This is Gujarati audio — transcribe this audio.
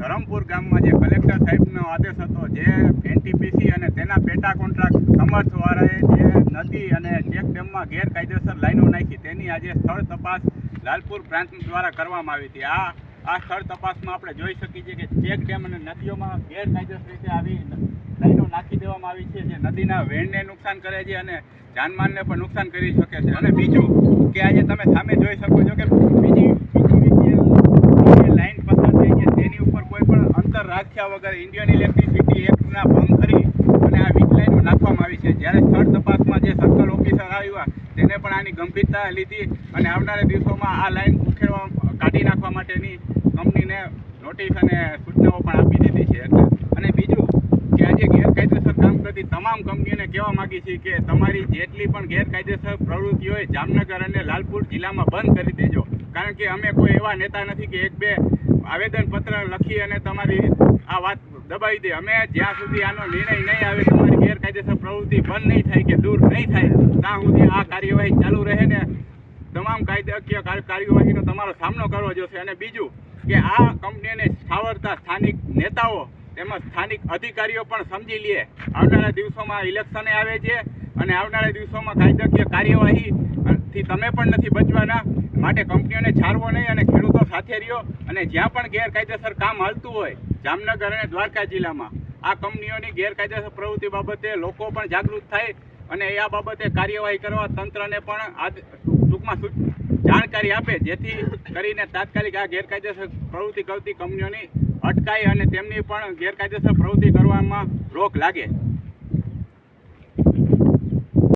ધરમપુર ગામમાં જે કલેક્ટર સાહેબનો આદેશ હતો, જે એનટીપીસી અને તેના પેટા કોન્ટ્રાક્ટ સમર્થવાળાએ જે નદી અને ચેક ડેમમાં ગેરકાયદેસર લાઈનો નાખી, તેની આજે સ્થળ તપાસ લાલપુર પ્રાંત દ્વારા કરવામાં આવી હતી. આ સ્થળ તપાસમાં આપણે જોઈ શકીએ છીએ કે ચેક ડેમ અને નદીઓમાં ગેરકાયદેસર રીતે આવી લાઈનો નાખી દેવામાં આવી છે, જે નદીના વેણને નુકસાન કરે છે અને જાનમાલને પણ નુકસાન કરી શકે છે. અને બીજું કે આજે તમે સામે જોઈ શકો છો કે બીજી લાઈન પસાર થઈ છે, તેની ઉપર કોઈ પણ અંતર રાખ્યા વગર ઇન્ડિયન ઇલેક્ટ્રિસિટી એક્ટના ભંગ કરી અને આ વીજ લાઈનો નાખવામાં આવી છે. જ્યારે સ્થળ તપાસમાં જે સર્કલ ઓફિસર આવ્યા તેને પણ આની ગંભીરતા લીધી અને આવનારા દિવસોમાં આ લાઈન કાઢી નાખવા માટેની કંપનીને નોટિસ અને સૂચનાઓ પણ આપી દીધી છે. અને બીજું કે આજે ગેરકાયદેસર કામ કરતી તમામ કંપનીઓને કહેવા માગી છે કે તમારી જેટલી પણ ગેરકાયદેસર પ્રવૃત્તિ હોય જામનગર અને લાલપુર જિલ્લામાં બંધ કરી દેજો, કારણ કે અમે કોઈ એવા નેતા નથી કે એક બે આવેદનપત્ર લખી અને તમારી આ વાત દબાવી દે. અમે જ્યાં સુધી આનો નિર્ણય નહીં આવે, તમારી ગેરકાયદેસર પ્રવૃત્તિ બંધ નહીં થાય કે દૂર નહીં થાય, ત્યાં સુધી આ કાર્યવાહી ચાલુ રહે ને તમામ કાયદાકીય કાર્યવાહીનો તમારો સામનો કરવો જોશે. અને બીજું કે આ કંપનીને સાવરતા સ્થાનિક નેતાઓ તેમજ સ્થાનિક અધિકારીઓ પણ સમજી લે. આવનારા દિવસોમાં ઇલેક્શને આવે છે અને આવનારા દિવસોમાં કાયદાકીય કાર્યવાહીથી તમે પણ નથી બચવાના. માટે કંપનીઓને છાળવો નહીં અને ખેડૂતો સાથે રહ્યો. અને જ્યાં પણ ગેરકાયદેસર કામ હાલતું હોય જામનગર અને દ્વારકા જિલ્લામાં, આ કંપનીઓની ગેરકાયદેસર પ્રવૃત્તિ બાબતે લોકો પણ જાગૃત થાય અને આ બાબતે કાર્યવાહી કરવા તંત્રને પણ ટૂંકમાં જાણકારી આપે, જેથી કરીને તાત્કાલિક આ ગેરકાયદેસર પ્રવૃત્તિ કરતી કંપનીઓની અટકાય અને તેમની પણ ગેરકાયદેસર પ્રવૃત્તિ કરવામાં રોક લાગે.